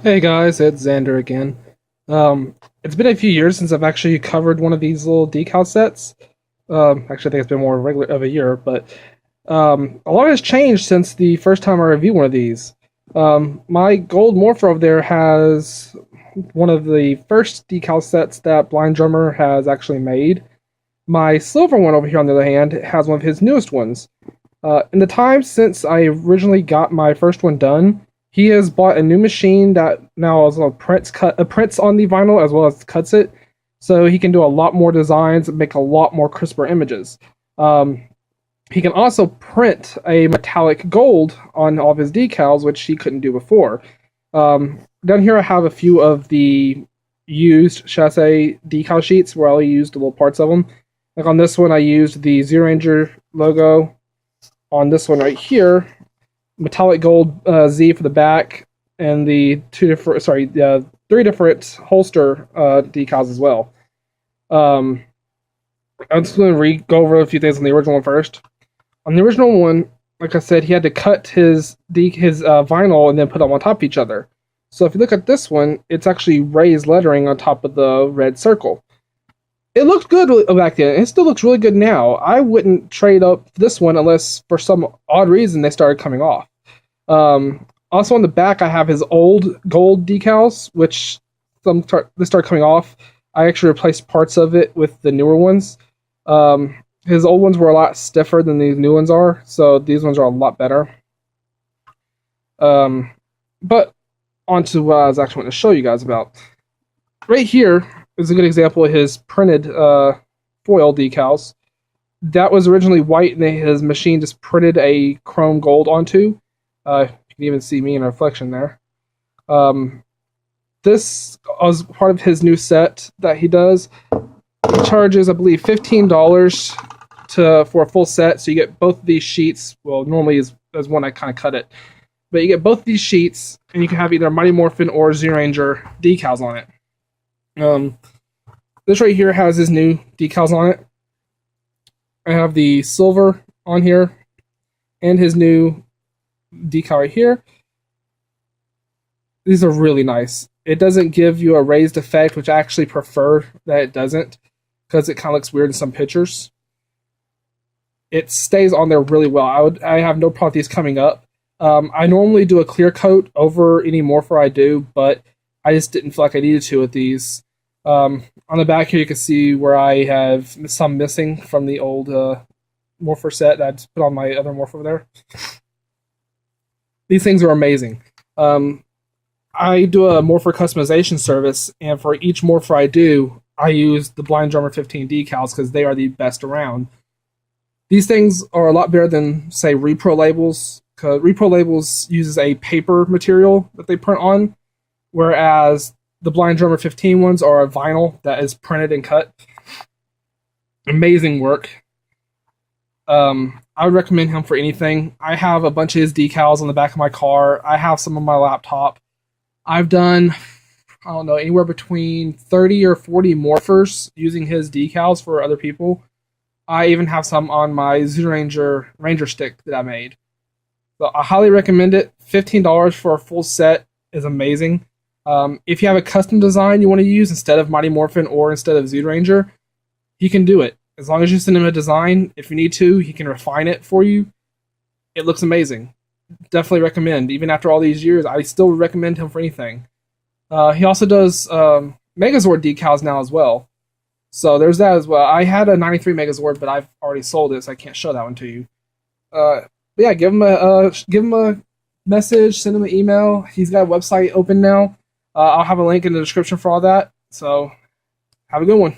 Hey guys, it's Xander again. It's been a few years since I've actually covered one of these little decal sets. Actually, I think it's been more regular of a year, but a lot has changed since the first time I reviewed one of these. My gold morpher over there has one of the first decal sets that Blind Drummer has actually made. My silver one over here, on the other hand, has one of his newest ones. In the time since I originally got my first one done, he has bought a new machine that now also prints on the vinyl as well as cuts it, so he can do a lot more designs and make a lot more crisper images. Um, he can also print a metallic gold on all of his decals, which he couldn't do before. Down here, I have a few of the used, shall I say, decal sheets where I used little parts of them. Like on this one, I used the Zero Ranger logo. On this one right here, metallic gold Z for the back, and the three different holster decals as well. I'm just going to go over a few things on the original one first. On the original one, like I said, he had to cut his vinyl and then put them on top of each other. So if you look at this one, it's actually raised lettering on top of the red circle. It looked good back then. It still looks really good now. I wouldn't trade up this one unless for some odd reason they started coming off. Also on the back, I have his old gold decals, which they start coming off. I actually replaced parts of it with the newer ones. His old ones were a lot stiffer than these new ones are, so these ones are a lot better. But on to what I was actually going to show you guys about. Right here is a good example of his printed foil decals. That was originally white, and his machine just printed a chrome gold onto. You can even see me in a reflection there. This was part of his new set that he does. He charges, I believe, $15 for a full set, so you get both of these sheets. Well, normally is one I kind of cut it, but you get both these sheets, and you can have either Mighty Morphin or Zero Ranger decals on it. This right here has his new decals on it. I have the silver on here, and his new decal right here. These are really nice. It doesn't give you a raised effect, which I actually prefer that it doesn't, because it kind of looks weird in some pictures. It stays on there really well. I have no problem with these coming up. I normally do a clear coat over any morpher I do, but I just didn't feel like I needed to with these. On the back here, you can see where I have some missing from the old morpher set that I just put on my other morpher over there. These things are amazing. I do a morpher customization service, and for each morpher I do, I use the BlindDrummer15 decals because they are the best around. These things are a lot better than, say, repro labels, because repro labels uses a paper material that they print on, whereas the BlindDrummer15 ones are a vinyl that is printed and cut. Amazing work. I would recommend him for anything. I have a bunch of his decals on the back of my car. I have some on my laptop. I've done, I don't know, anywhere between 30 or 40 morphers using his decals for other people. I even have some on my Zero Ranger stick that I made. So I highly recommend it. $15 for a full set is amazing. If you have a custom design you want to use instead of Mighty Morphin or instead of Zero Ranger, he can do it. As long as you send him a design, if you need to, he can refine it for you. It looks amazing. Definitely recommend. Even after all these years, I still recommend him for anything. He also does Megazord decals now as well. So there's that as well. I had a 93 Megazord, but I've already sold it, so I can't show that one to you. But yeah, give him a message, send him an email. He's got a website open now. I'll have a link in the description for all that. So have a good one.